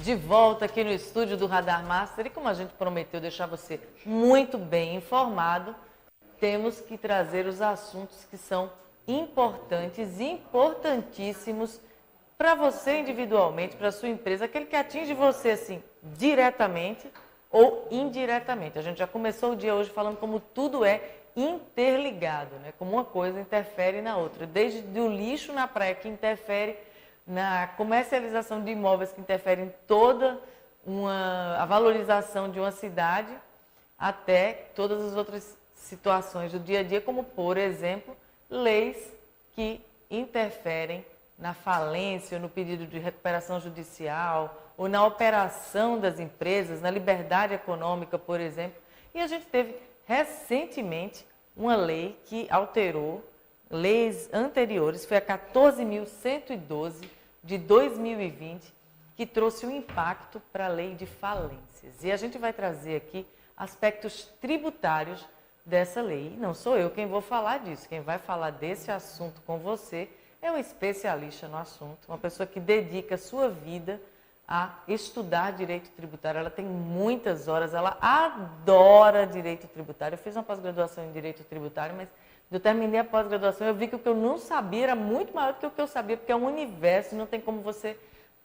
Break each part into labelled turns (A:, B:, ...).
A: de volta aqui no estúdio do Radar Master e como a gente prometeu deixar você muito bem informado, temos que trazer os assuntos que são importantes, importantíssimos para você individualmente, para a sua empresa, aquele que atinge você assim diretamente ou indiretamente. A gente já começou o dia hoje falando como tudo é interligado, né? Como uma coisa interfere na outra, desde o lixo na praia que interfere na comercialização de imóveis, que interfere em toda a valorização de uma cidade, até todas as outras situações do dia a dia, como, por exemplo, leis que interferem na falência, no pedido de recuperação judicial, ou na operação das empresas, na liberdade econômica, por exemplo. E a gente teve recentemente uma lei que alterou leis anteriores, foi a 14.112 de 2020, que trouxe um impacto para a lei de falências. E a gente vai trazer aqui aspectos tributários dessa lei. E não sou eu quem vou falar disso, quem vai falar desse assunto com você é um especialista no assunto, uma pessoa que dedica a sua vida a estudar direito tributário. Ela tem muitas horas, ela adora direito tributário. Eu fiz uma pós-graduação em direito tributário, mas eu terminei a pós-graduação, eu vi que o que eu não sabia era muito maior do que o que eu sabia, porque é um universo, não tem como você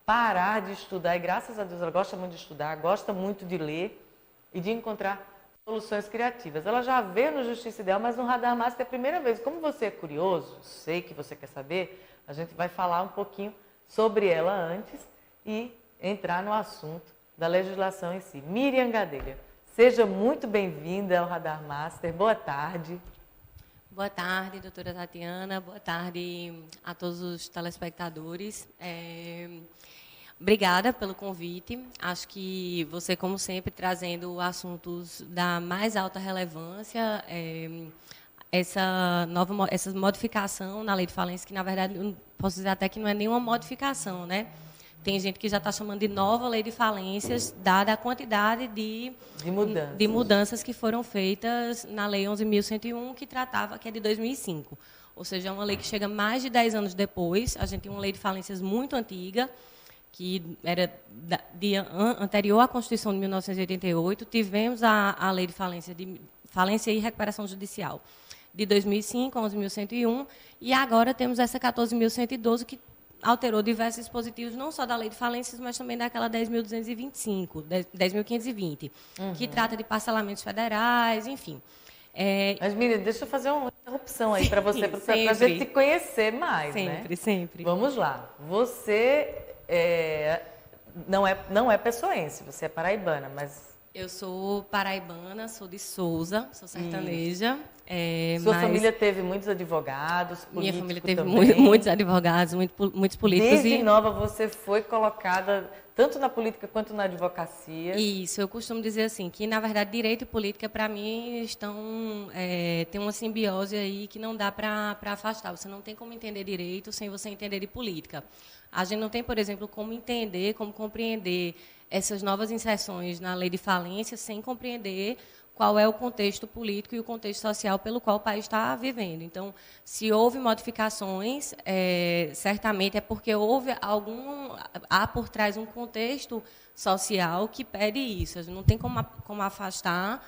A: parar de estudar. E graças a Deus ela gosta muito de estudar, gosta muito de ler e de encontrar soluções criativas. Ela já veio no Justiça Ideal, mas no Radar Master é a primeira vez. Como você é curioso, sei que você quer saber, a gente vai falar um pouquinho sobre ela antes e entrar no assunto da legislação em si. Miriam Gadelha, seja muito bem-vinda ao Radar Master. Boa tarde.
B: Boa tarde, doutora Tatiana. Boa tarde a todos os telespectadores. Obrigada pelo convite. Acho que você, como sempre, trazendo assuntos da mais alta relevância, essa modificação na lei de falência, que, na verdade, eu posso dizer até que não é nenhuma modificação, né? Tem gente que já está chamando de nova lei de falências, dada a quantidade de mudanças que foram feitas na lei 11.101, que é de 2005. Ou seja, é uma lei que chega mais de 10 anos depois. A gente tem uma lei de falências muito antiga, que era anterior à Constituição de 1988. Tivemos a lei de falência e recuperação judicial de 2005, 11.101, e agora temos essa 14.112, que alterou diversos dispositivos, não só da lei de falências, mas também daquela 10.225, 10.520, que trata de parcelamentos federais, enfim.
A: Mas, Miriam, deixa eu fazer uma interrupção aí para você, para a gente se conhecer mais,
B: sempre,
A: né?
B: Sempre.
A: Vamos lá. Você não é pessoense, você é paraibana, mas...
B: Eu sou paraibana, sou de Souza, sou sertaneja.
A: Sua família teve muitos advogados, políticos.
B: Minha família teve
A: também.
B: Muitos advogados, muitos políticos.
A: Desde nova você foi colocada tanto na política quanto na advocacia.
B: Isso, eu costumo dizer assim, que na verdade direito e política para mim tem uma simbiose aí que não dá para afastar. Você não tem como entender direito sem você entender de política. A gente não tem, por exemplo, como entender, como compreender essas novas inserções na lei de falência sem compreender qual é o contexto político e o contexto social pelo qual o país está vivendo. Então, se houve modificações, certamente é porque há por trás um contexto social que pede isso. A gente não tem como afastar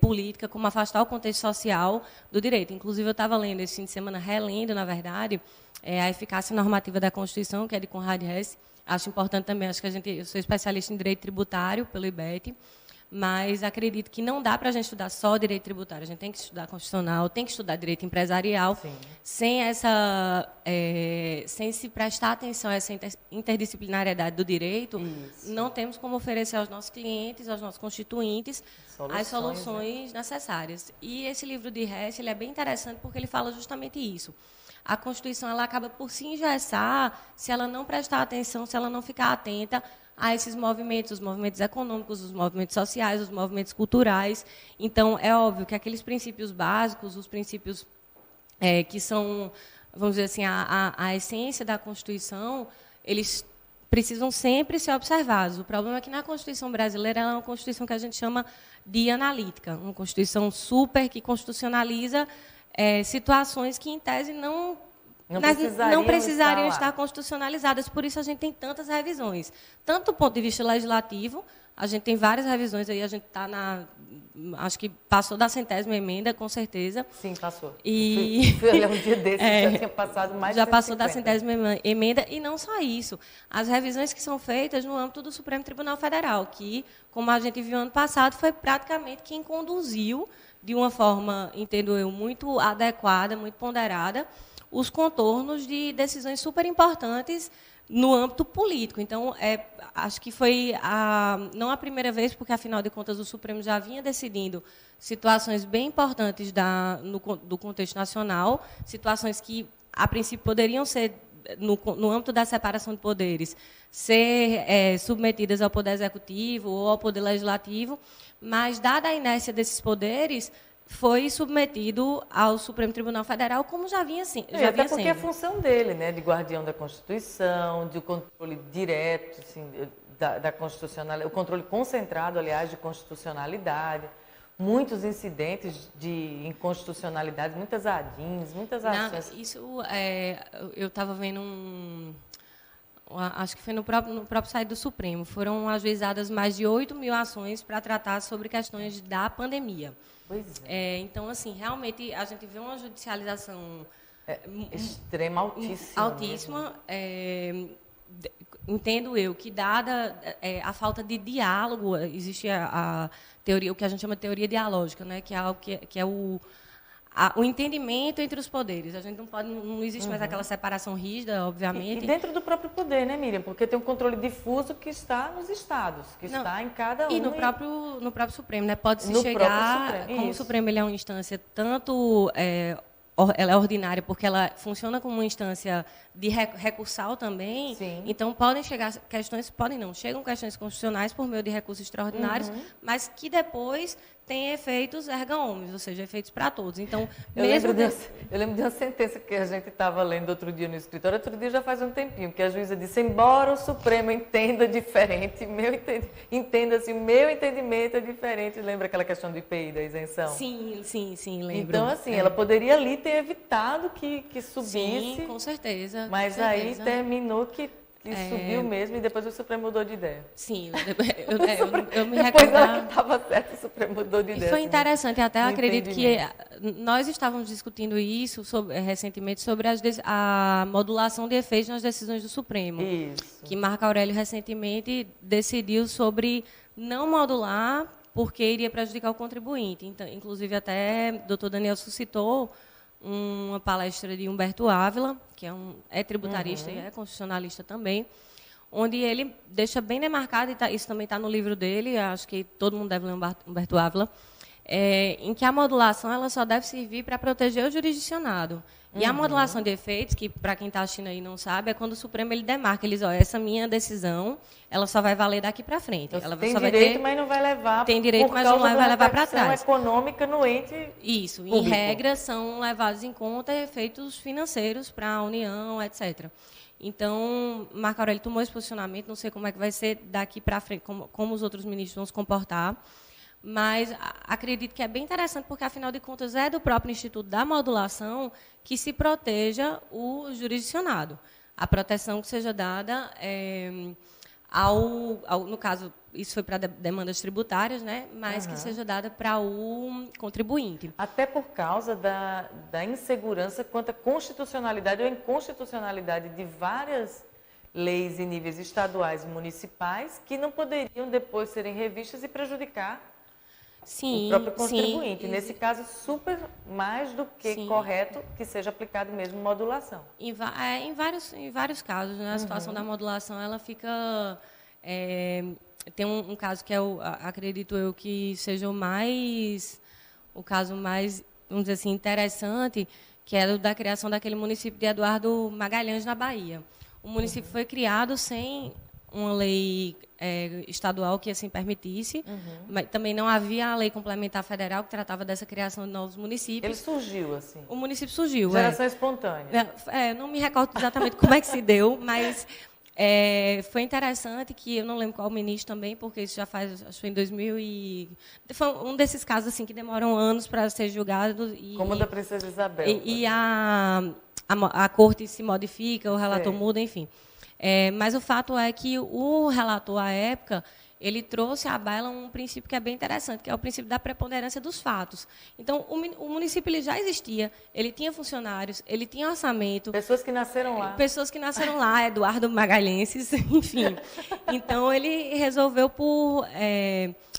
B: política, como afastar o contexto social do direito. Inclusive, eu estava lendo esse fim de semana, relendo, na verdade, a eficácia normativa da Constituição, que é de Conrad Hesse. Acho importante também, eu sou especialista em direito tributário pelo IBET, mas acredito que não dá para a gente estudar só direito tributário. A gente tem que estudar constitucional, tem que estudar direito empresarial, sem se prestar atenção a essa interdisciplinariedade do direito. Isso. Não temos como oferecer aos nossos clientes, aos nossos constituintes, as soluções necessárias. E esse livro de Hesse, ele é bem interessante porque ele fala justamente isso. A Constituição ela acaba por se engessar se ela não prestar atenção, se ela não ficar atenta a esses movimentos, os movimentos econômicos, os movimentos sociais, os movimentos culturais. Então, é óbvio que aqueles princípios básicos, os princípios que são, vamos dizer assim, a essência da Constituição, eles precisam sempre ser observados. O problema é que na Constituição brasileira ela é uma Constituição que a gente chama de analítica, uma Constituição super que constitucionaliza situações que, em tese, não precisariam estar constitucionalizadas. Por isso a gente tem tantas revisões. Tanto do ponto de vista legislativo, a gente tem várias revisões aí, a gente está acho que passou da 100ª emenda, com certeza.
A: Sim, passou.
B: E
A: fui olhar um dia desses, já tinha passado mais de 150.
B: Já passou da 100ª emenda, e não só isso. As revisões que são feitas no âmbito do Supremo Tribunal Federal, que, como a gente viu ano passado, foi praticamente quem conduziu, de uma forma, entendo eu, muito adequada, muito ponderada, os contornos de decisões super importantes no âmbito político. Então, acho que foi não a primeira vez, porque, afinal de contas, o Supremo já vinha decidindo situações bem importantes do contexto nacional, situações que, a princípio, poderiam ser, no âmbito da separação de poderes, ser submetidas ao Poder Executivo ou ao Poder Legislativo, mas, dada a inércia desses poderes, foi submetido ao Supremo Tribunal Federal, como já vinha assim.
A: Até porque é a função dele, né, de guardião da Constituição, de controle direto, assim, da constitucionalidade, o controle concentrado, aliás, de constitucionalidade, muitos incidentes de inconstitucionalidade, muitas ADINs, muitas ações.
B: Eu estava vendo acho que foi no próprio site do Supremo, foram ajuizadas mais de 8.000 ações para tratar sobre questões da pandemia.
A: Pois é.
B: Então, assim, realmente, a gente vê uma judicialização
A: extrema, altíssima.
B: Entendo eu que, dada a falta de diálogo, existe a teoria, o que a gente chama de teoria dialógica, né, que é algo que é o entendimento entre os poderes. A gente não existe mais aquela separação rígida, obviamente.
A: E dentro do próprio poder, né, Miriam? Porque tem um controle difuso que está nos estados, que está em cada um.
B: E no próprio Supremo, né? Pode-se chegar, como o Supremo ele é uma instância tanto ela é ordinária porque ela funciona como uma instância de recursal também.
A: Sim.
B: Então, podem chegar questões, chegam questões constitucionais por meio de recursos extraordinários, mas que depois têm efeitos erga omnes, ou seja, efeitos para todos. Então,
A: eu lembro de uma sentença que a gente estava lendo outro dia no escritório, outro dia já faz um tempinho, que a juíza disse: embora o Supremo entenda diferente, entenda-se, o meu entendimento é diferente. Lembra aquela questão do IPI, da isenção?
B: Sim, lembro.
A: Então, assim, ela poderia ali ter evitado que subisse.
B: Sim, com certeza.
A: Mas aí terminou que subiu mesmo, e depois o Supremo mudou de ideia.
B: Sim, eu me
A: depois
B: recordo.
A: ela que estava certa, o Supremo mudou de ideia.
B: E foi interessante, até acredito que nós estávamos discutindo isso recentemente sobre a modulação de efeitos nas decisões do Supremo.
A: Isso.
B: Que Marco Aurélio recentemente decidiu sobre não modular porque iria prejudicar o contribuinte. Então, inclusive, até o doutor Daniel suscitou uma palestra de Humberto Ávila, que é tributarista e é constitucionalista também, onde ele deixa bem demarcado, e isso também está no livro dele, acho que todo mundo deve ler Humberto Ávila, em que a modulação ela só deve servir para proteger o jurisdicionado. E a modulação de efeitos, que para quem está assistindo aí não sabe, é quando o Supremo ele demarca, ele diz: essa minha decisão, ela só vai valer daqui para frente.
A: Então,
B: ela
A: tem
B: só
A: direito,
B: vai
A: mas não vai levar.
B: Tem direito, mas não vai levar para trás.
A: Econômica no ente.
B: Isso.
A: Público.
B: Em regra, são levados em conta efeitos financeiros para a União, etc. Então, Marco Aurélio tomou esse posicionamento. Não sei como é que vai ser daqui para frente, como os outros ministros vão se comportar. Mas acredito que é bem interessante, porque, afinal de contas, é do próprio Instituto da Modulação que se proteja o jurisdicionado. A proteção que seja dada no caso, isso foi para demandas tributárias, né? Mas que seja dada para o contribuinte.
A: Até por causa da insegurança quanto à constitucionalidade ou inconstitucionalidade de várias leis em níveis estaduais e municipais que não poderiam depois serem revistas e prejudicar o próprio contribuinte. Nesse caso, super mais do que correto que seja aplicado mesmo modulação.
B: Em vários casos, né? A situação da modulação ela fica... tem um caso que acredito eu que seja o caso mais, vamos dizer assim, interessante, que é o da criação daquele município de Eduardo Magalhães, na Bahia. O município foi criado sem uma lei estadual que assim permitisse, mas também não havia a lei complementar federal que tratava dessa criação de novos municípios.
A: Ele surgiu, assim?
B: O município surgiu.
A: Geração espontânea.
B: Não me recordo exatamente como é que se deu, mas foi interessante que eu não lembro qual ministro também, porque isso já faz, acho que foi em 2000 e... Foi um desses casos assim que demoram anos para ser julgado.
A: Como o da Princesa Isabel.
B: a corte se modifica, o relator muda, enfim. Mas o fato é que o relator, à época, ele trouxe à baila um princípio que é bem interessante, que é o princípio da preponderância dos fatos. Então, o município ele já existia, ele tinha funcionários, ele tinha orçamento.
A: Pessoas que nasceram lá.
B: Pessoas que nasceram lá, Eduardo Magalhães, enfim. Então, ele resolveu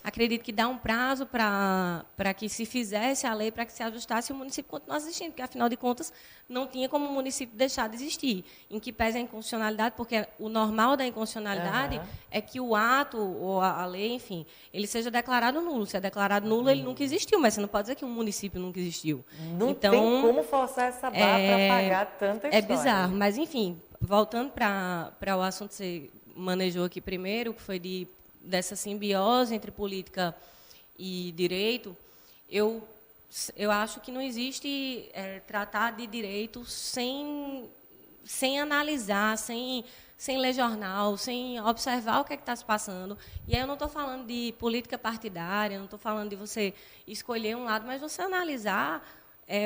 B: acredito que dar um prazo para que se fizesse a lei, para que se ajustasse e o município continuasse existindo, porque, afinal de contas, não tinha como o município deixar de existir. Em que pese a inconstitucionalidade, porque o normal da inconstitucionalidade é que o ato ou a lei, enfim, ele seja declarado nulo. Se é declarado nulo, ele nunca existiu, mas você não pode dizer que um município nunca existiu.
A: Não então, tem como forçar essa barra para pagar tanta história.
B: É bizarro, mas, enfim, voltando para o assunto que você manejou aqui primeiro, que foi dessa simbiose entre política e direito, eu acho que não existe tratar de direito sem analisar, sem ler jornal, sem observar o que está se passando. E aí eu não estou falando de política partidária, não estou falando de você escolher um lado, mas você analisar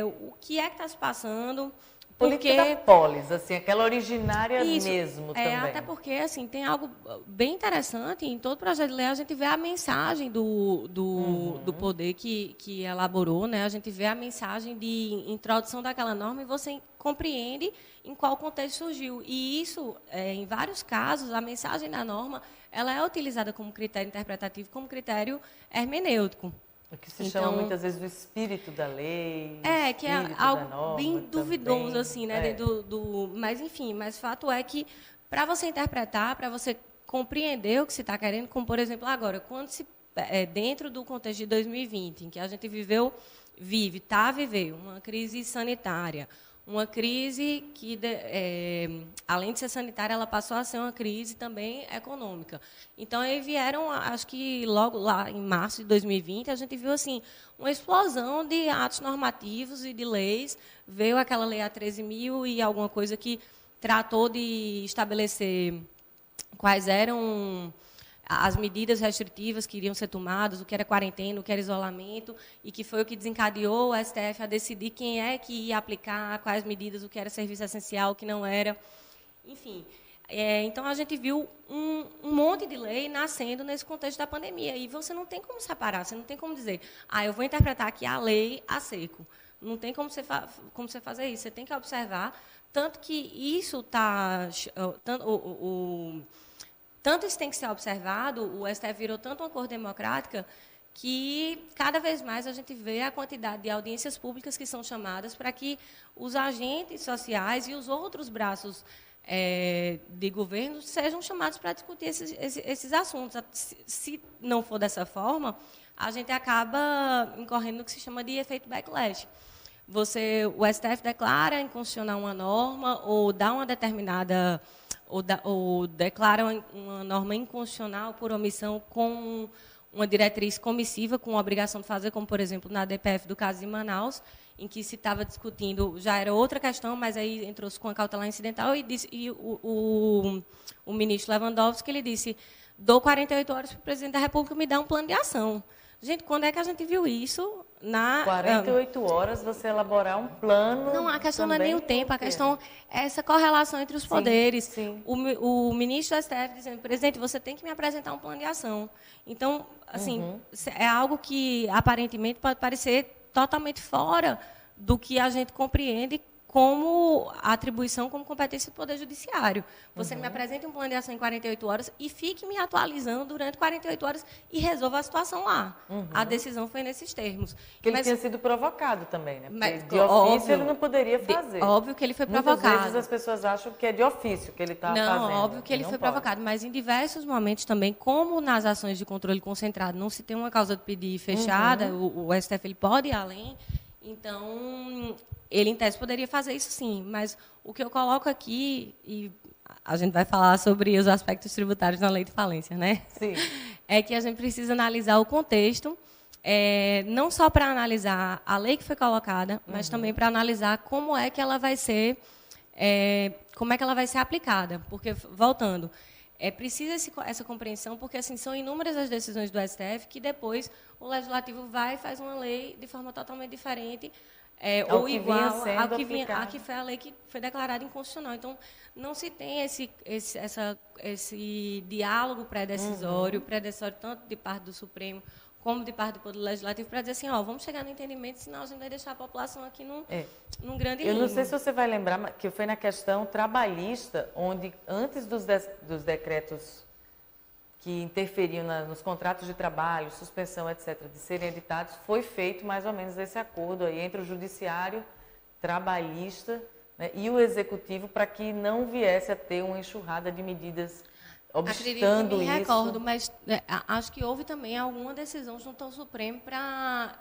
B: o que é que está se passando.
A: Política da polis, assim, aquela originária mesmo também.
B: Até porque assim, tem algo bem interessante, em todo projeto de lei a gente vê a mensagem do poder que elaborou, né? A gente vê a mensagem de introdução daquela norma e você compreende em qual contexto surgiu. E isso, em vários casos, a mensagem da norma ela é utilizada como critério interpretativo, como critério hermenêutico.
A: O que se chama muitas vezes do espírito da lei.
B: Que é algo bem duvidoso, também, assim, né? Mas, enfim, mas fato é que, para você interpretar, para você compreender o que se está querendo, como, por exemplo, agora, quando dentro do contexto de 2020, em que a gente viveu uma crise sanitária, uma crise que, além de ser sanitária, ela passou a ser uma crise também econômica. Então, aí vieram, acho que logo lá em março de 2020, a gente viu assim, uma explosão de atos normativos e de leis. Veio aquela lei A13.000 e alguma coisa que tratou de estabelecer quais eram as medidas restritivas que iriam ser tomadas, o que era quarentena, o que era isolamento, e que foi o que desencadeou o STF a decidir quem é que ia aplicar, quais medidas, o que era serviço essencial, o que não era. Enfim, então a gente viu um monte de lei nascendo nesse contexto da pandemia, e você não tem como separar, você não tem como dizer, eu vou interpretar aqui a lei a seco. Não tem como você fazer isso, você tem que observar, tanto que isso está... Tanto isso tem que ser observado, o STF virou tanto uma cor democrática que, cada vez mais, a gente vê a quantidade de audiências públicas que são chamadas para que os agentes sociais e os outros braços de governo sejam chamados para discutir esses assuntos. Se não for dessa forma, a gente acaba incorrendo no que se chama de efeito backlash. O STF declara inconstitucional uma norma ou dá uma determinada... ou declara uma norma inconstitucional por omissão com uma diretriz comissiva, com a obrigação de fazer, como, por exemplo, na DPF do caso de Manaus, em que se estava discutindo, já era outra questão, mas aí entrou-se com a cautelar incidental, e o ministro Lewandowski ele disse, dou 48 horas para o presidente da República me dar um plano de ação. Gente, quando é que a gente viu isso?
A: 48 horas você elaborar um plano.
B: Não, a questão não é nem o tempo, a questão é essa correlação entre os poderes.
A: Sim.
B: O ministro do STF dizendo, presidente, você tem que me apresentar um plano de ação. Então, assim, é algo que aparentemente pode parecer totalmente fora do que a gente compreende como atribuição, como competência do Poder Judiciário. Você me apresenta um plano de ação em 48 horas e fique me atualizando durante 48 horas e resolva a situação lá. A decisão foi nesses termos.
A: Que ele tinha sido provocado também, né?
B: Mas,
A: de ofício ele não poderia fazer.
B: Óbvio que ele foi provocado.
A: Muitas vezes as pessoas acham que é de ofício que ele está fazendo.
B: Não, óbvio que ele foi provocado, mas em diversos momentos também, como nas ações de controle concentrado não se tem uma causa de pedir fechada, o STF ele pode ir além, então... Ele, em tese, poderia fazer isso sim, mas o que eu coloco aqui, e a gente vai falar sobre os aspectos tributários na lei de falência, né?
A: Sim.
B: É que a gente precisa analisar o contexto, não só para analisar a lei que foi colocada, mas também para analisar como é que ela vai ser, aplicada. Porque, voltando, precisa essa compreensão, porque assim, são inúmeras as decisões do STF que depois o Legislativo vai e faz uma lei de forma totalmente diferente, ou
A: que
B: igual
A: vinha sendo
B: ao que
A: aplicado.
B: a que foi a lei que foi declarada inconstitucional. Então, não se tem esse diálogo pré-decisório, tanto de parte do Supremo como de parte do Poder Legislativo, para dizer assim, vamos chegar no entendimento, senão a gente vai deixar a população aqui num grande limbo.
A: Eu não sei se você vai lembrar, mas que foi na questão trabalhista, onde antes dos decretos que interferiam nos contratos de trabalho, suspensão, etc., de serem editados, foi feito mais ou menos esse acordo aí entre o judiciário trabalhista, né, e o executivo, para que não viesse a ter uma enxurrada de medidas obstando
B: me
A: isso.
B: recordo, mas acho que houve também alguma decisão junto ao Supremo para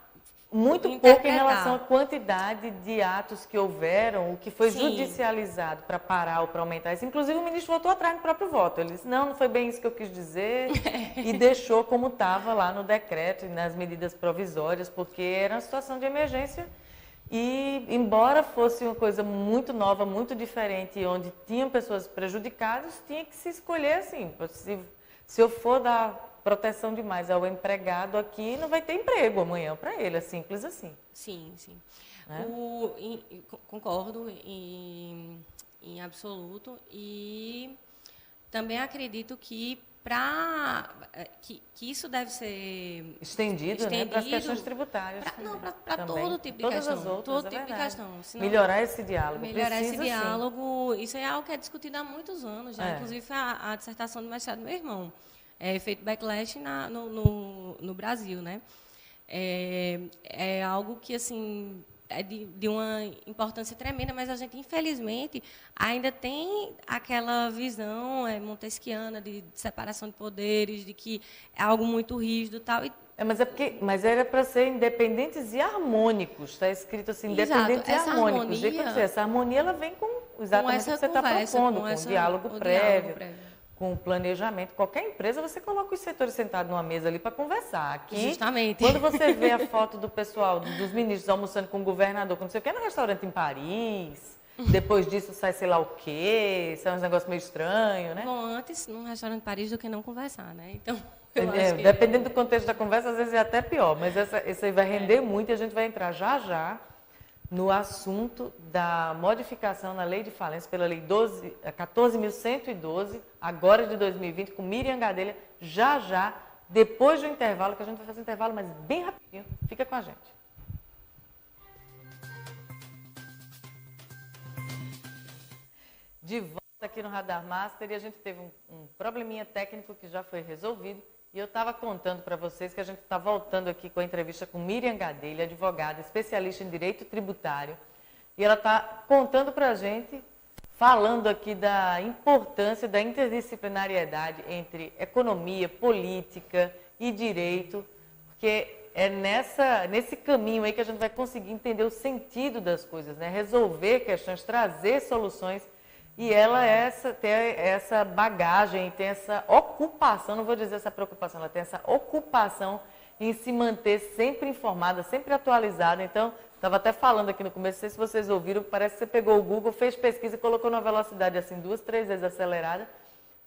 A: muito pouco em relação à quantidade de atos que houveram, o que foi judicializado para parar ou para aumentar isso. Inclusive, o ministro voltou atrás no próprio voto. Ele disse, não foi bem isso que eu quis dizer, e deixou como estava lá no decreto e nas medidas provisórias, porque era uma situação de emergência. E, embora fosse uma coisa muito nova, muito diferente, onde tinham pessoas prejudicadas, tinha que se escolher assim. Se eu for dar proteção demais ao empregado aqui, não vai ter emprego amanhã para ele, é simples assim.
B: Sim. Concordo em absoluto, e também acredito que que isso deve ser
A: estendido, né, para as questões tributárias.
B: Para todo tipo de questão.
A: As outras,
B: todo tipo de questão.
A: Senão, melhorar esse diálogo.
B: Diálogo, isso é algo que é discutido há muitos anos já. Inclusive, a dissertação do mestrado do meu irmão. Feito backlash no Brasil, né? É algo que, assim, é de uma importância tremenda, mas a gente, infelizmente, ainda tem aquela visão montesquiana de separação de poderes, de que é algo muito rígido e tal.
A: Mas era para ser independentes e harmônicos, está escrito assim, independentes e harmônicos. Essa harmonia ela vem com exatamente o que você está propondo, com o diálogo prévio. Com o planejamento. Qualquer empresa, você coloca os setores sentados numa mesa ali para conversar. Aqui, justamente, quando você vê a foto do pessoal, dos ministros almoçando com o governador, com não sei o que, no restaurante em Paris, depois disso sai sei lá o quê, sai uns negócios meio estranhos, né?
B: Bom, antes num restaurante em Paris do que não conversar, né? Então,
A: dependendo do contexto da conversa, às vezes é até pior, mas essa aí vai render muito e a gente vai entrar já no assunto da modificação na lei de falência pela lei 14.112, agora de 2020, com Miriam Gadelha, já, depois do intervalo, que a gente vai fazer um intervalo, mas bem rapidinho. Fica com a gente. De volta aqui no Radar Master, e a gente teve um probleminha técnico que já foi resolvido. E eu estava contando para vocês que a gente está voltando aqui com a entrevista com Miriam Gadelha, advogada, especialista em direito tributário. E ela está contando para a gente, falando aqui da importância da interdisciplinariedade entre economia, política e direito, porque é nesse caminho aí que a gente vai conseguir entender o sentido das coisas, né? Resolver questões, trazer soluções. E ela tem essa bagagem, tem essa ocupação, não vou dizer essa preocupação, ela tem essa ocupação em se manter sempre informada, sempre atualizada. Então, estava até falando aqui no começo, não sei se vocês ouviram, parece que você pegou o Google, fez pesquisa e colocou numa velocidade assim 2, 3 vezes acelerada,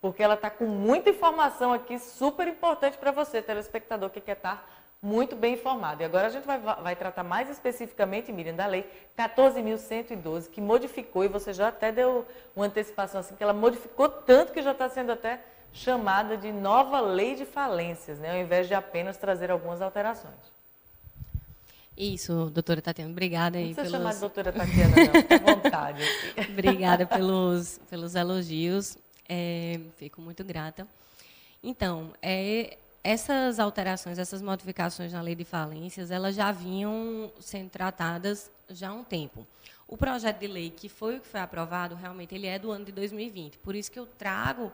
A: porque ela está com muita informação aqui, super importante para você, telespectador, que quer estar muito bem informado. E agora a gente vai tratar mais especificamente, Miriam, da lei 14.112, que modificou, e você já até deu uma antecipação assim, que ela modificou tanto que já está sendo até chamada de nova lei de falências, né, ao invés de apenas trazer algumas alterações.
B: Isso, doutora Tatiana, obrigada aí.
A: Não precisa chamar de doutora Tatiana, não, fique à vontade.
B: Obrigada pelos elogios, fico muito grata. Então, essas alterações, essas modificações na lei de falências, elas já vinham sendo tratadas já há um tempo. O projeto de lei que foi aprovado, realmente, ele é do ano de 2020. Por isso que eu trago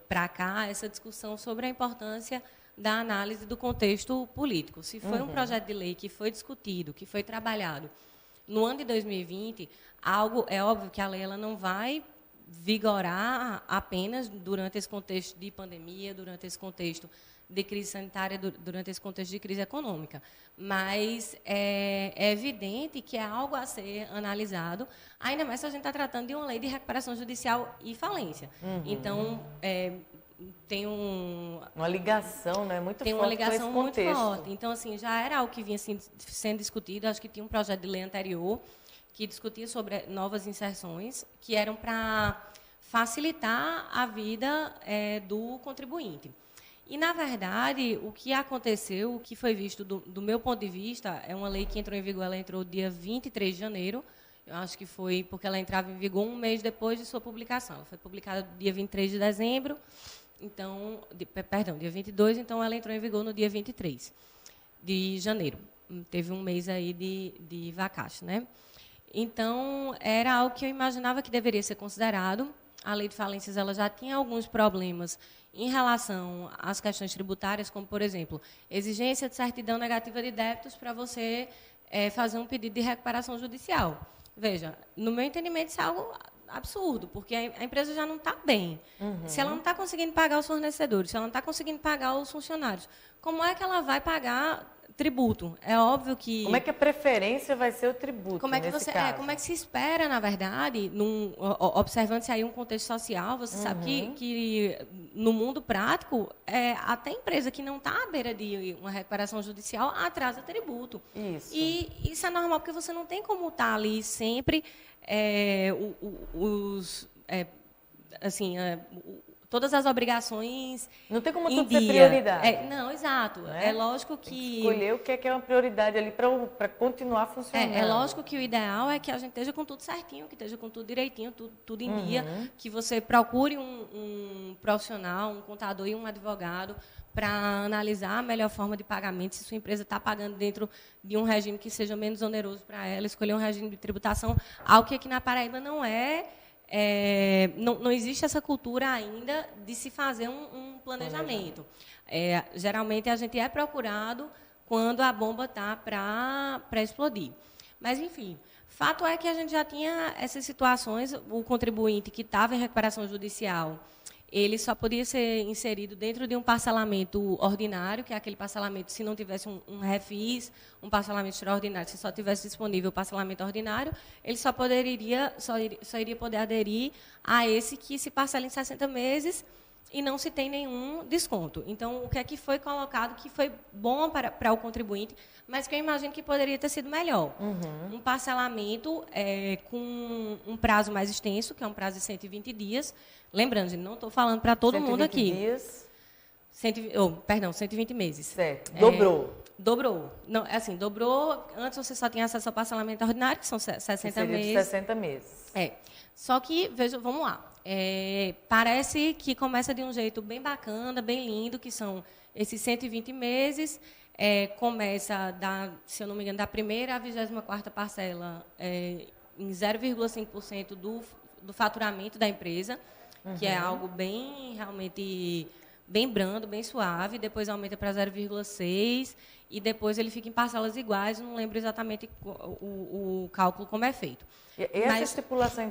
B: para cá essa discussão sobre a importância da análise do contexto político. Se foi um projeto de lei que foi discutido, que foi trabalhado no ano de 2020, é óbvio que a lei ela não vai vigorar apenas durante esse contexto de pandemia, durante esse contexto de crise sanitária, durante esse contexto de crise econômica. Mas é evidente que é algo a ser analisado, ainda mais se a gente está tratando de uma lei de recuperação judicial e falência. Então, tem
A: uma ligação, né, muito
B: tem
A: forte
B: uma ligação
A: com esse
B: muito
A: contexto.
B: forte. Então, assim, já era algo que vinha sendo discutido. Acho que tinha um projeto de lei anterior que discutia sobre novas inserções, que eram para facilitar a vida do contribuinte. E, na verdade, o que aconteceu, o que foi visto do meu ponto de vista, é uma lei que entrou em vigor, ela entrou dia 23 de janeiro, eu acho que foi porque ela entrava em vigor um mês depois de sua publicação. Ela foi publicada dia 23 de dezembro, então, dia 22, então ela entrou em vigor no dia 23 de janeiro. Teve um mês aí de vacácio, né? Então, era algo que eu imaginava que deveria ser considerado. A lei de falências ela já tinha alguns problemas em relação às questões tributárias, como, por exemplo, exigência de certidão negativa de débitos para você fazer um pedido de recuperação judicial. Veja, no meu entendimento, isso é algo absurdo, porque a empresa já não está bem. Se ela não está conseguindo pagar os fornecedores, se ela não está conseguindo pagar os funcionários, como é que ela vai pagar tributo? É óbvio que...
A: Como é que a preferência vai ser o tributo, nesse caso?
B: Como é que se espera, na verdade, observando-se aí um contexto social, você sabe que no mundo prático, até empresa que não está à beira de uma recuperação judicial atrasa tributo.
A: Isso.
B: E isso é normal, porque você não tem como estar ali sempre todas as obrigações.
A: Não tem como tudo ser prioridade.
B: Não, exato.
A: Né?
B: É lógico que...
A: Tem que escolher o que é uma prioridade ali para continuar funcionando.
B: É lógico que o ideal é que a gente esteja com tudo certinho, que esteja com tudo direitinho, tudo em dia, que você procure um profissional, um contador e um advogado para analisar a melhor forma de pagamento, se sua empresa está pagando dentro de um regime que seja menos oneroso para ela, escolher um regime de tributação, algo que aqui na Paraíba não não existe essa cultura ainda de se fazer um planejamento. Geralmente, a gente é procurado quando a bomba está para explodir. Mas, enfim, fato é que a gente já tinha essas situações, o contribuinte que estava em recuperação judicial, ele só podia ser inserido dentro de um parcelamento ordinário, que é aquele parcelamento, se não tivesse um refis, um parcelamento extraordinário, se só tivesse disponível o parcelamento ordinário, ele só iria poder aderir a esse que se parcela em 60 meses e não se tem nenhum desconto. Então, o que é que foi colocado que foi bom para o contribuinte, mas que eu imagino que poderia ter sido melhor. Um parcelamento com um prazo mais extenso, que é um prazo de 120 dias. Lembrando, não estou falando para todo mundo aqui.
A: 120 dias.
B: 120 meses.
A: Certo. Dobrou.
B: Dobrou. Não, dobrou. Antes você só tinha acesso ao parcelamento ordinário, que são 60 meses.
A: 60 meses.
B: Só que, veja, vamos lá. Parece que começa de um jeito bem bacana, bem lindo, que são esses 120 meses. Começa, se eu não me engano, da primeira à 24ª parcela em 0,5% do faturamento da empresa, que é algo bem, realmente, bem brando, bem suave. Depois aumenta para 0,6% e depois ele fica em parcelas iguais. Não lembro exatamente o cálculo como é feito.
A: E essa estipulação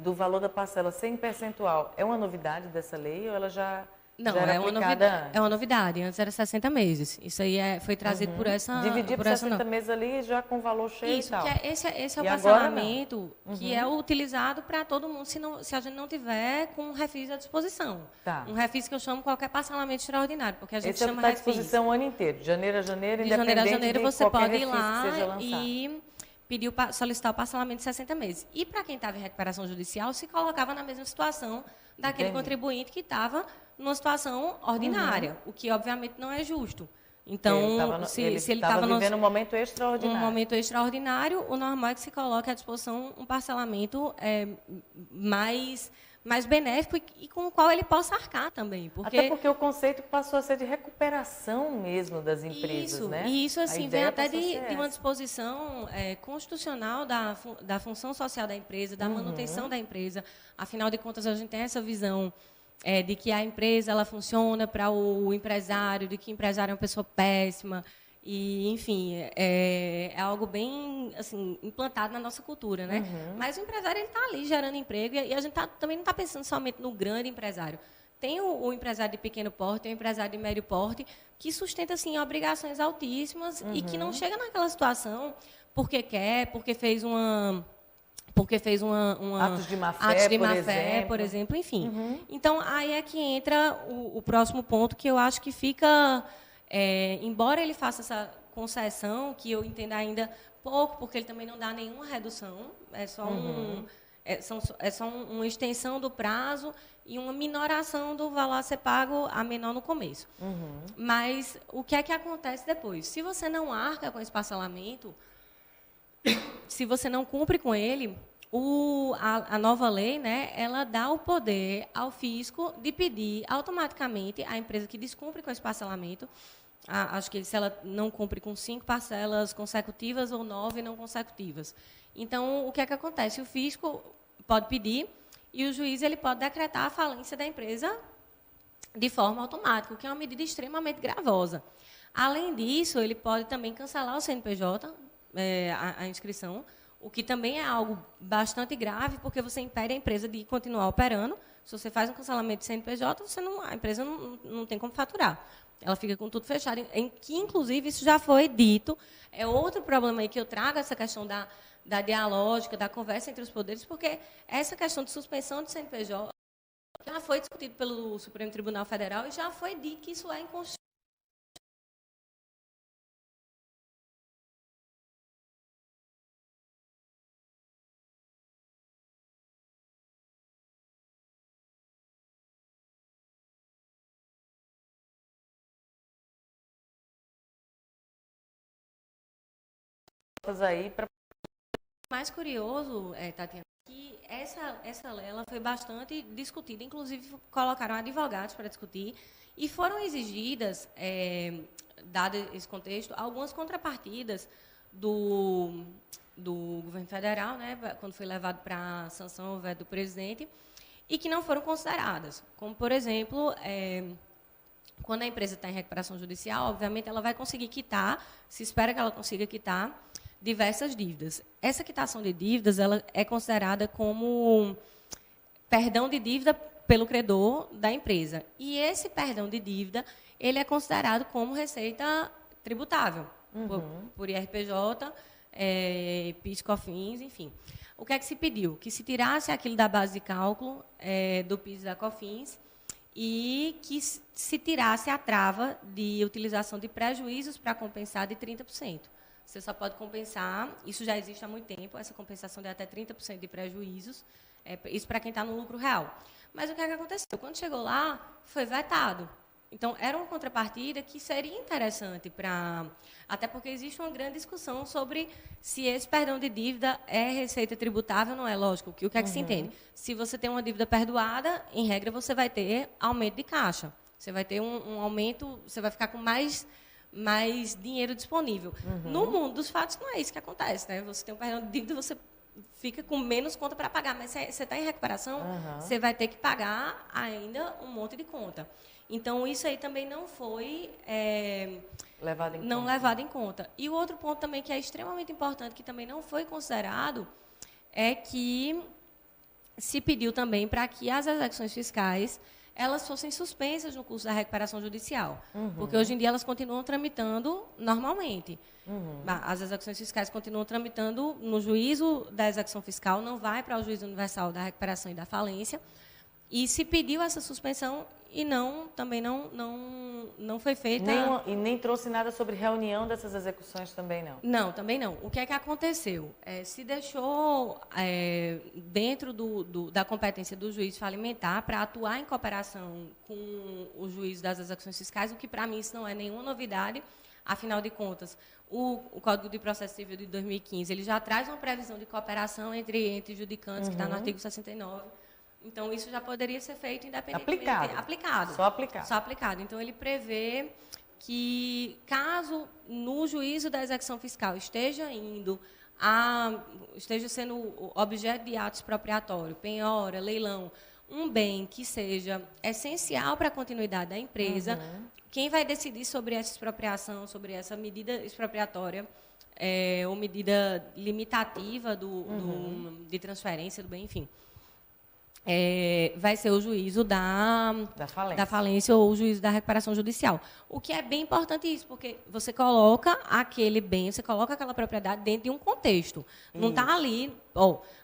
A: do valor da parcela sem percentual é uma novidade dessa lei ou ela já era aplicada?
B: É uma novidade. Antes era 60 meses. Isso aí foi trazido por essa...
A: Dividir por 60 meses ali já com valor cheio e tal.
B: Esse é o parcelamento que é utilizado para todo mundo se a gente não tiver com um refis à disposição.
A: Tá.
B: Um refis que eu chamo qualquer parcelamento extraordinário, porque a gente chama
A: está à
B: refis.
A: disposição o ano inteiro, de janeiro a janeiro,
B: de janeiro a janeiro você pode ir
A: refis
B: lá
A: que seja lançado.
B: e solicitar o parcelamento de 60 meses. E para quem estava em recuperação judicial, se colocava na mesma situação daquele contribuinte que estava numa situação ordinária, o que obviamente não é justo. Então, se ele estava
A: vivendo um momento extraordinário,
B: o normal é que se coloque à disposição um parcelamento mais benéfico e com o qual ele possa arcar também.
A: Até porque o conceito passou a ser de recuperação mesmo das empresas,
B: isso,
A: né?
B: E isso, assim, vem até de uma disposição constitucional da função social da empresa, da manutenção da empresa. Afinal de contas, a gente tem essa visão de que a empresa ela funciona para o empresário, de que o empresário é uma pessoa péssima. E, enfim, é algo bem assim, implantado na nossa cultura, né? Mas o empresário está ali gerando emprego e a gente também não está pensando somente no grande empresário. Tem o empresário de pequeno porte, tem o empresário de médio porte, que sustenta assim, obrigações altíssimas e que não chega naquela situação porque quer, porque fez uma porque fez
A: atos de má fé,
B: por exemplo, enfim. Então, aí é que entra o próximo ponto, que eu acho que fica, embora ele faça essa concessão, que eu entendo ainda pouco, porque ele também não dá nenhuma redução, é só uma extensão do prazo e uma minoração do valor a ser pago a menor no começo. Mas o que é que acontece depois? Se você não arca com esse parcelamento, se você não cumpre com ele, a nova lei, né, ela dá o poder ao fisco de pedir automaticamente à empresa que descumpre com esse parcelamento, acho que se ela não cumpre com 5 parcelas consecutivas ou 9 não consecutivas. Então, o que é que acontece? O fisco pode pedir e o juiz ele pode decretar a falência da empresa de forma automática, o que é uma medida extremamente gravosa. Além disso, ele pode também cancelar o CNPJ, a inscrição, o que também é algo bastante grave, porque você impede a empresa de continuar operando. Se você faz um cancelamento de CNPJ, a empresa não tem como faturar. Ela fica com tudo fechado, que, inclusive, isso já foi dito. É outro problema aí que eu trago, essa questão da dialógica, da conversa entre os poderes, porque essa questão de suspensão de CNPJ já foi discutido pelo Supremo Tribunal Federal e já foi dito que isso é inconstitucional.
A: Aí para
B: Mais curioso, Tatiana, que essa lei ela foi bastante discutida, inclusive colocaram advogados para discutir, e foram exigidas, dado esse contexto, algumas contrapartidas do governo federal, né, quando foi levado para a sanção ao veto do presidente, e que não foram consideradas. Como, por exemplo, quando a empresa está em recuperação judicial, obviamente ela vai conseguir quitar, se espera que ela consiga quitar, diversas dívidas. Essa quitação de dívidas ela é considerada como perdão de dívida pelo credor da empresa. E esse perdão de dívida ele é considerado como receita tributável, por IRPJ, PIS, COFINS, enfim. O que é que se pediu? Que se tirasse aquilo da base de cálculo do PIS e da COFINS e que se tirasse a trava de utilização de prejuízos para compensar de 30%. Você só pode compensar, isso já existe há muito tempo, essa compensação de até 30% de prejuízos, isso para quem está no lucro real. Mas o que é que aconteceu? Quando chegou lá, foi vetado. Então, era uma contrapartida que seria interessante até porque existe uma grande discussão sobre se esse perdão de dívida é receita tributável ou não é. Lógico, o que é que se entende? Se você tem uma dívida perdoada, em regra, você vai ter aumento de caixa. Você vai ter um aumento, você vai ficar com mais dinheiro disponível. No mundo dos fatos, não é isso que acontece, né? Você tem um perdão de dívida, você fica com menos conta para pagar, mas se você está em recuperação, você vai ter que pagar ainda um monte de conta. Então, isso aí também não foi levado em conta. E o outro ponto também que é extremamente importante, que também não foi considerado, é que se pediu também para que as execuções fiscais elas fossem suspensas no curso da recuperação judicial. Porque hoje em dia elas continuam tramitando normalmente. As execuções fiscais continuam tramitando no juízo da execução fiscal, não vai para o juízo universal da recuperação e da falência. E se pediu essa suspensão e também não foi feita...
A: E nem trouxe nada sobre reunião dessas execuções também, não?
B: Não, também não. O que é que aconteceu? Se deixou dentro da competência do juiz falimentar para atuar em cooperação com o juiz das execuções fiscais, o que, para mim, isso não é nenhuma novidade. Afinal de contas, o Código de Processo Civil de 2015 ele já traz uma previsão de cooperação entre judicantes, que está no artigo 69. Então, isso já poderia ser feito independentemente... Aplicado.
A: Só aplicado.
B: Só aplicado. Então, ele prevê que, caso no juízo da execução fiscal esteja sendo objeto de ato expropriatório, penhora, leilão, um bem que seja essencial para a continuidade da empresa, quem vai decidir sobre essa expropriação, sobre essa medida expropriatória, ou medida limitativa de transferência do bem, enfim... vai ser o juízo da falência ou o juízo da recuperação judicial. O que é bem importante isso, porque você coloca aquele bem, você coloca aquela propriedade dentro de um contexto. Não está ali...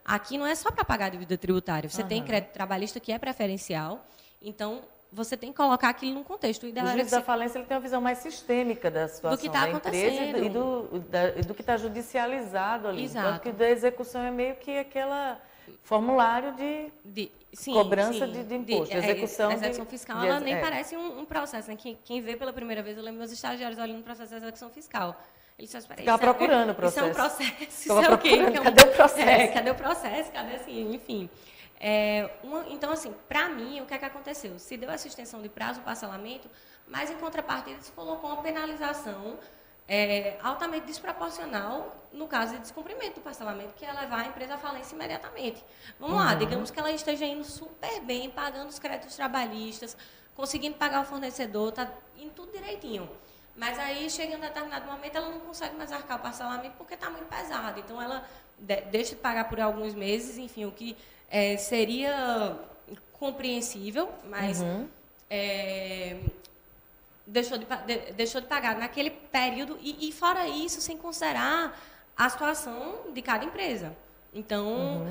B: aqui não é só para pagar a dívida tributária. Você tem crédito trabalhista que é preferencial, então... Você tem que colocar aquilo num contexto. O
A: juiz da falência ele tem uma visão mais sistêmica da situação da empresa e do que está judicializado ali.
B: Exato.
A: Enquanto que da execução é meio que aquele formulário de cobrança de imposto.
B: Execução fiscal, ela nem parece um processo. Né? Quem vê pela primeira vez, eu lembro meus estagiários olhando no processo de execução fiscal. Eles só
A: ficava procurando o processo.
B: Isso é um processo.
A: Ficava procurando, cadê o processo?
B: Cadê o processo? Cadê assim? Enfim... então, assim, para mim, o que é que aconteceu? Se deu essa extensão de prazo, parcelamento, mas, em contrapartida, se colocou uma penalização altamente desproporcional no caso de descumprimento do parcelamento, que é levar a empresa à falência imediatamente. Vamos lá, digamos que ela esteja indo super bem, pagando os créditos trabalhistas, conseguindo pagar o fornecedor, está indo tudo direitinho. Mas aí, chega em um determinado momento, ela não consegue mais arcar o parcelamento porque está muito pesado. Então, ela deixa de pagar por alguns meses, enfim, o que... seria compreensível, mas deixou de pagar naquele período e fora isso, sem considerar a situação de cada empresa. Então,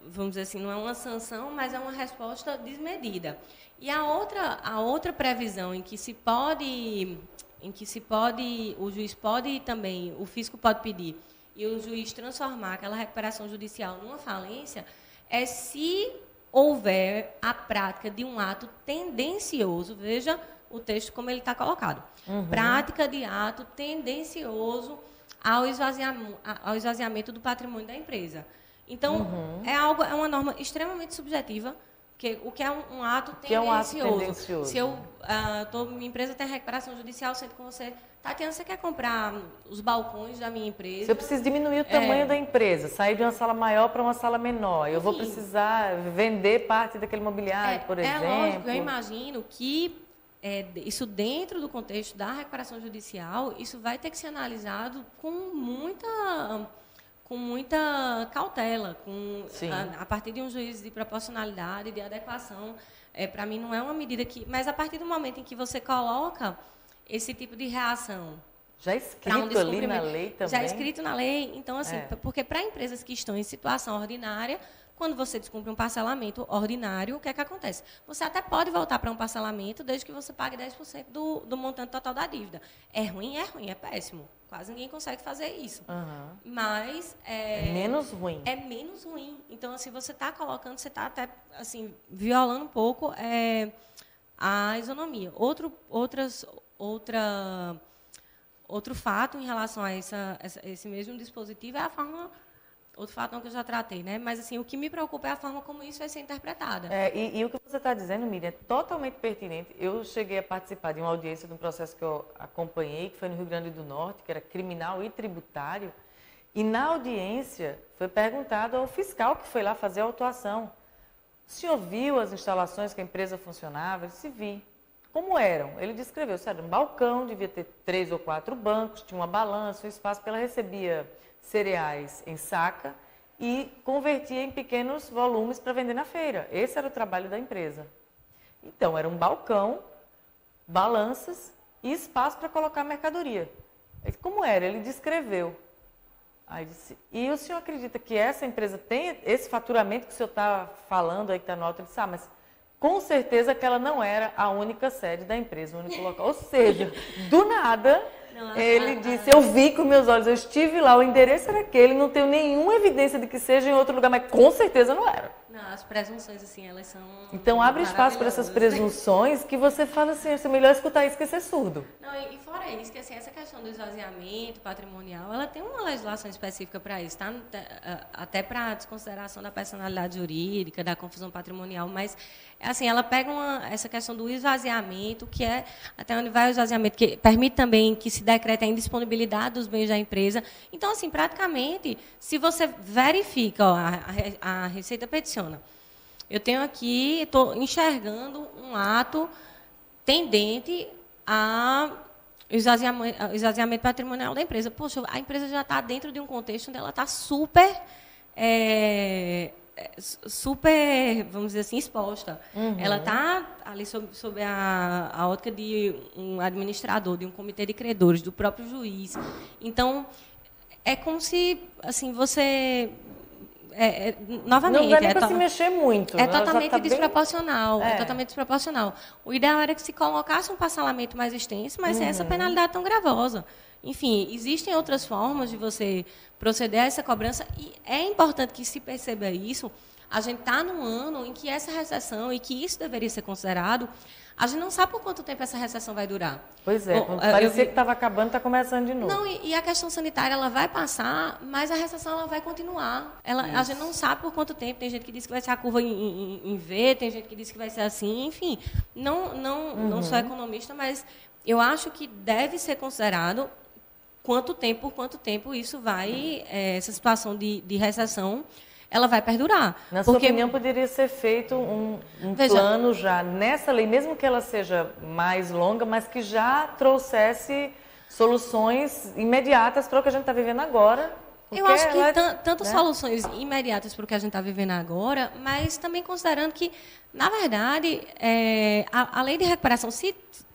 B: vamos dizer assim, não é uma sanção, mas é uma resposta desmedida. E a outra previsão em que se pode, o juiz pode também, o fisco pode pedir, e o juiz transformar aquela recuperação judicial numa falência, é se houver a prática de um ato tendencioso, veja o texto como ele está colocado, prática de ato tendencioso ao esvaziamento do patrimônio da empresa. Então, é uma norma extremamente subjetiva, que o que é um ato tendencioso.
A: Que é um ato tendencioso.
B: Se minha empresa tem recuperação judicial, sendo com você... Tatiana, você quer comprar os balcões da minha empresa?
A: Se eu preciso diminuir o tamanho da empresa, sair de uma sala maior para uma sala menor, eu vou precisar vender parte daquele mobiliário, por exemplo.
B: É lógico, eu imagino que isso dentro do contexto da recuperação judicial, isso vai ter que ser analisado com muita cautela, a partir de um juízo de proporcionalidade, de adequação. Para mim, não é uma medida que... Mas, a partir do momento em que você coloca esse tipo de reação...
A: Já escrito ali na lei também?
B: Já escrito na lei. Então, assim, porque para empresas que estão em situação ordinária, quando você descumpre um parcelamento ordinário, o que é que acontece? Você até pode voltar para um parcelamento desde que você pague 10% do montante total da dívida. É ruim, é péssimo. Quase ninguém consegue fazer isso. Mas...
A: É menos ruim.
B: É menos ruim. Então, assim, você está colocando, você está até, assim, violando um pouco a isonomia. Outro fato em relação a esse mesmo dispositivo é a forma... Outro fato não que eu já tratei, né? Mas, assim, o que me preocupa é a forma como isso vai ser interpretada.
A: E o que você está dizendo, Miriam, é totalmente pertinente. Eu cheguei a participar de uma audiência de um processo que eu acompanhei, que foi no Rio Grande do Norte, que era criminal e tributário. E, na audiência, foi perguntado ao fiscal que foi lá fazer a autuação. O senhor viu as instalações que a empresa funcionava? Eu disse, vi. Como eram? Ele descreveu, era um balcão, devia ter 3 ou 4 bancos, tinha uma balança, um espaço, ela recebia cereais em saca e convertia em pequenos volumes para vender na feira. Esse era o trabalho da empresa. Então, era um balcão, balanças e espaço para colocar mercadoria. Como era? Ele descreveu. Aí disse, e o senhor acredita que essa empresa tem esse faturamento que o senhor está falando aí, que está no alto? Ele disse, mas com certeza que ela não era a única sede da empresa, o único local. Ou seja, do nada... Ele disse, eu vi com meus olhos, eu estive lá, o endereço era aquele, não tenho nenhuma evidência de que seja em outro lugar, mas com certeza não era.
B: Não, as presunções, assim, elas são...
A: Então, abre espaço para essas presunções que você fala assim, é melhor escutar isso que ser surdo.
B: Não, e fora isso, que assim, essa questão do esvaziamento patrimonial, ela tem uma legislação específica para isso, tá? Até para a desconsideração da personalidade jurídica, da confusão patrimonial, mas, assim, ela pega essa questão do esvaziamento, que é até onde vai o esvaziamento, que permite também que se decrete a indisponibilidade dos bens da empresa. Então, assim, praticamente, se você verifica, a Receita peticiona, eu tenho aqui, estou enxergando um ato tendente ao esvaziamento patrimonial da empresa. Poxa, a empresa já está dentro de um contexto onde ela está super super, vamos dizer assim, exposta. Ela está ali sob a ótica de um administrador, de um comitê de credores, do próprio juiz. Então, é como se assim, você... novamente,
A: não dá nem para se mexer muito.
B: É totalmente
A: tá
B: desproporcional.
A: bem...
B: É totalmente desproporcional. O ideal era que se colocasse um parcelamento mais extenso, mas sem essa penalidade tão gravosa. Enfim, existem outras formas de você proceder a essa cobrança e é importante que se perceba isso. A gente está num ano em que essa recessão e que isso deveria ser considerado, a gente não sabe por quanto tempo essa recessão vai durar.
A: Pois é, parecia que estava acabando, está começando de novo.
B: Não, e a questão sanitária ela vai passar, mas a recessão ela vai continuar. A gente não sabe por quanto tempo. Tem gente que diz que vai ser a curva em V, tem gente que diz que vai ser assim, enfim. Não sou economista, mas eu acho que deve ser considerado por quanto tempo isso vai, essa situação de recessão, ela vai perdurar.
A: Na sua opinião, poderia ser feito um plano já nessa lei, mesmo que ela seja mais longa, mas que já trouxesse soluções imediatas para o que a gente está vivendo agora.
B: Eu acho que tanto soluções imediatas para o que a gente está vivendo agora, mas também considerando que, na verdade, a lei de recuperação, se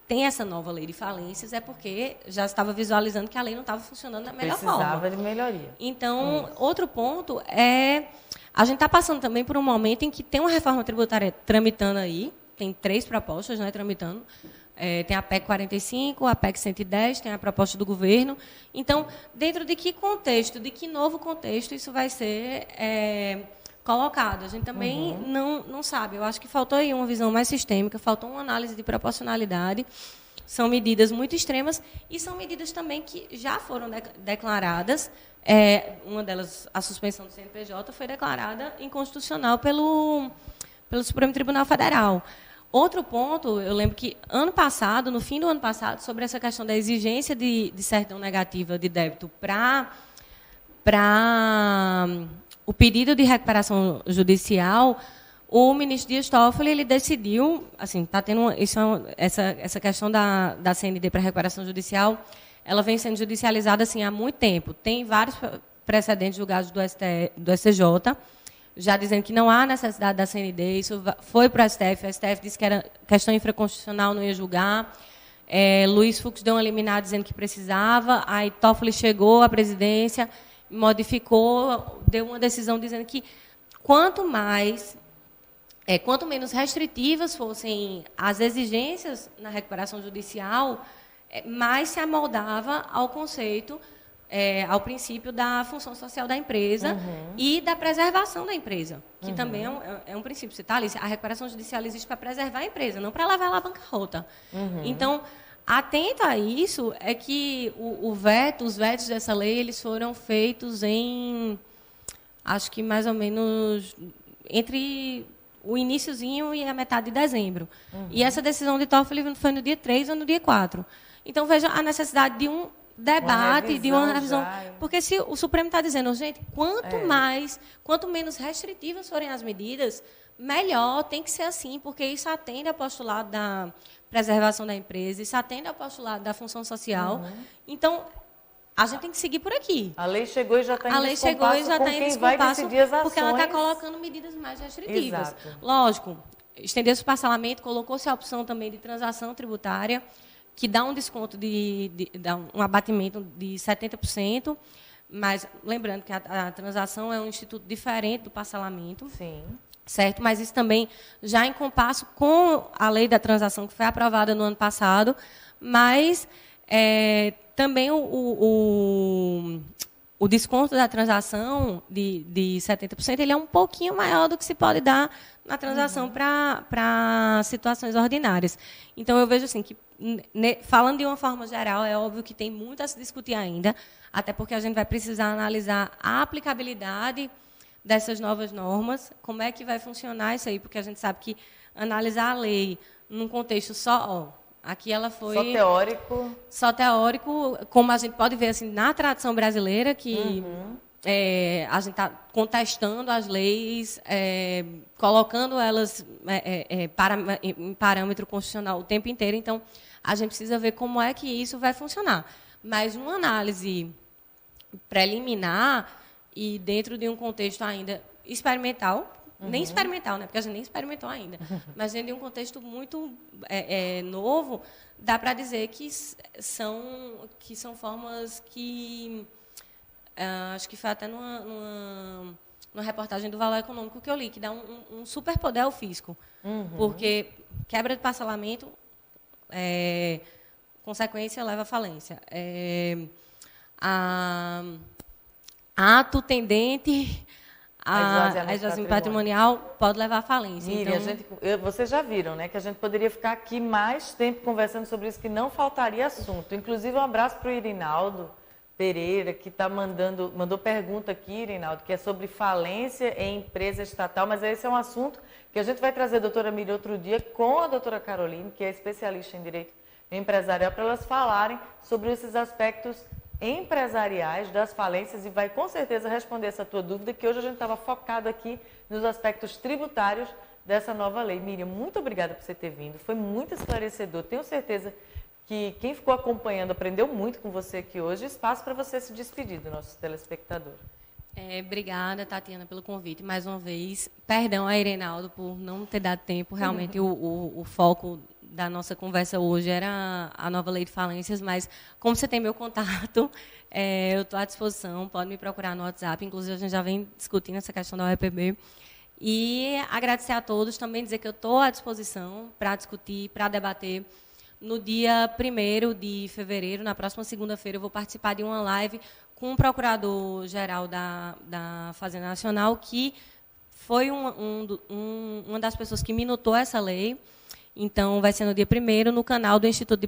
B: tem essa nova lei de falências, é porque já estava visualizando que a lei não estava funcionando da melhor forma.
A: Precisava de melhoria.
B: Então, outro ponto é... A gente está passando também por um momento em que tem uma reforma tributária tramitando aí, tem 3 propostas, né, tramitando. Tem a PEC 45, a PEC 110, tem a proposta do governo. Então, dentro de que contexto, de que novo contexto isso vai ser colocado? A gente também não sabe. Eu acho que faltou aí uma visão mais sistêmica, faltou uma análise de proporcionalidade. São medidas muito extremas e são medidas também que já foram declaradas. Uma delas, a suspensão do CNPJ, foi declarada inconstitucional pelo Supremo Tribunal Federal. Outro ponto, eu lembro que no fim do ano passado, sobre essa questão da exigência de certidão negativa de débito para o pedido de recuperação judicial, o ministro Dias Toffoli ele decidiu, assim, está tendo essa questão da CND para recuperação judicial, ela vem sendo judicializada assim, há muito tempo. Tem vários precedentes julgados do STJ, já dizendo que não há necessidade da CND, isso foi para o STF disse que era questão infraconstitucional, não ia julgar. Luiz Fux deu uma liminar dizendo que precisava, aí Toffoli chegou à presidência, modificou, deu uma decisão dizendo que quanto menos restritivas fossem as exigências na recuperação judicial, mais se amoldava ao conceito, ao princípio da função social da empresa e da preservação da empresa, que também é um princípio. Você está ali, a recuperação judicial existe para preservar a empresa, não para levar ela à bancarrota. Então, atento a isso, é que os vetos dessa lei eles foram feitos acho que mais ou menos entre o iniciozinho e a metade de dezembro. E essa decisão de Toffoli foi no dia 3 ou no dia 4. Então, veja a necessidade de um debate, de uma revisão. Porque se o Supremo está dizendo, gente, quanto menos restritivas forem as medidas, melhor, tem que ser assim, porque isso atende ao postulado da preservação da empresa, isso atende ao postulado da função social. Então, a gente tem que seguir por aqui.
A: A lei chegou e já está em descompasso com quem vai decidir as ações.
B: Porque ela está colocando medidas mais restritivas.
A: Exato.
B: Lógico, estendeu-se o parcelamento, colocou-se a opção também de transação tributária, que dá um desconto, dá um abatimento de 70%, mas lembrando que a transação é um instituto diferente do parcelamento.
A: Sim.
B: Certo? Mas isso também já em compasso com a lei da transação que foi aprovada no ano passado, mas também o desconto da transação de 70% ele é um pouquinho maior do que se pode dar na transação para situações ordinárias. Então, eu vejo assim que, falando de uma forma geral, é óbvio que tem muito a se discutir ainda, até porque a gente vai precisar analisar a aplicabilidade dessas novas normas, como é que vai funcionar isso aí, porque a gente sabe que analisar a lei num contexto só, aqui ela foi... Só teórico, como a gente pode ver assim, na tradição brasileira, que a gente está contestando as leis, colocando elas em parâmetro constitucional o tempo inteiro, então a gente precisa ver como é que isso vai funcionar. Mas uma análise preliminar e dentro de um contexto ainda experimental, nem experimental, né? Porque a gente nem experimentou ainda, mas dentro de um contexto muito novo, dá para dizer que são formas que acho que foi até numa reportagem do Valor Econômico que eu li, que dá um superpoder ao fisco, porque quebra de parcelamento, consequência leva à falência. Ato tendente a esvaziamento patrimonial pode levar à falência.
A: Miriam,
B: então...
A: vocês já viram, né, que a gente poderia ficar aqui mais tempo conversando sobre isso, que não faltaria assunto. Inclusive, um abraço para o Irinaldo Pereira, que mandou pergunta aqui, Irinaldo, que é sobre falência em empresa estatal, mas esse é um assunto que a gente vai trazer a doutora Miriam outro dia com a doutora Caroline, que é especialista em direito empresarial, para elas falarem sobre esses aspectos empresariais das falências e vai com certeza responder essa tua dúvida, que hoje a gente estava focado aqui nos aspectos tributários dessa nova lei. Miriam, muito obrigada por você ter vindo, foi muito esclarecedor, tenho certeza que quem ficou acompanhando aprendeu muito com você aqui hoje. Espaço para você se despedir do nosso telespectador.
B: Obrigada, Tatiana, pelo convite mais uma vez. Perdão a Irenaldo por não ter dado tempo. Realmente, o foco da nossa conversa hoje era a nova lei de falências, mas como você tem meu contato, eu estou à disposição, pode me procurar no WhatsApp. Inclusive, a gente já vem discutindo essa questão da OEPB. E agradecer a todos, também dizer que eu estou à disposição para discutir, para debater. No dia 1º de fevereiro, na próxima segunda-feira, eu vou participar de uma live com o Procurador-Geral da Fazenda Nacional, que foi uma das pessoas que minutou essa lei. Então, vai ser no dia 1º, no canal do Instituto de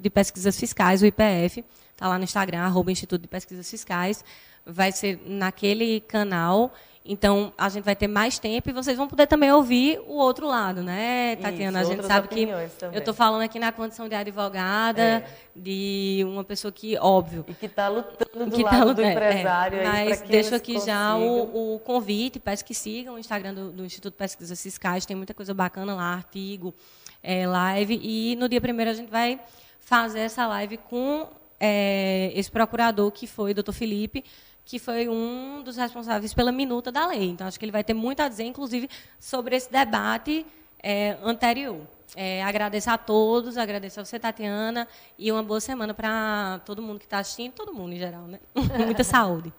B: Pesquisas Fiscais, o IPF. Está lá no Instagram, @Instituto de Pesquisas Fiscais. Vai ser naquele canal. Então, a gente vai ter mais tempo e vocês vão poder também ouvir o outro lado, né, Tatiana?
A: Isso,
B: a gente sabe que
A: também.
B: Eu estou falando aqui na condição de advogada, de uma pessoa que, óbvio...
A: E que está lutando do lado do empresário.
B: Mas deixo aqui já o convite, peço que sigam o Instagram do Instituto de Pesquisas Fiscais, tem muita coisa bacana lá, artigo, live. E no dia 1º a gente vai fazer essa live com esse procurador, que foi o doutor Felipe, que foi um dos responsáveis pela minuta da lei. Então, acho que ele vai ter muito a dizer, inclusive, sobre esse debate anterior. Agradeço a todos, agradeço a você, Tatiana, e uma boa semana para todo mundo que está assistindo, todo mundo em geral, né? Muita saúde.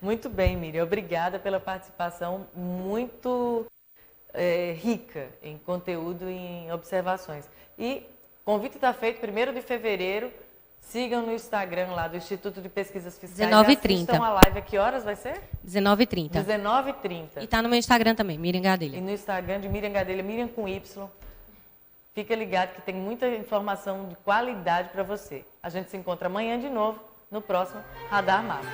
A: Muito bem, Miriam. Obrigada pela participação muito rica em conteúdo e em observações. E o convite está feito, 1º de fevereiro. Sigam no Instagram lá do Instituto de Pesquisas Fiscais.
B: 19h30.
A: Assistam a live. A que horas vai ser?
B: 19h30.
A: 19h30.
B: E está no meu Instagram também, Miriam Gadelha.
A: E no Instagram de Miriam Gadelha, Miriam com Y. Fica ligado que tem muita informação de qualidade para você. A gente se encontra amanhã de novo, no próximo Radar Massa.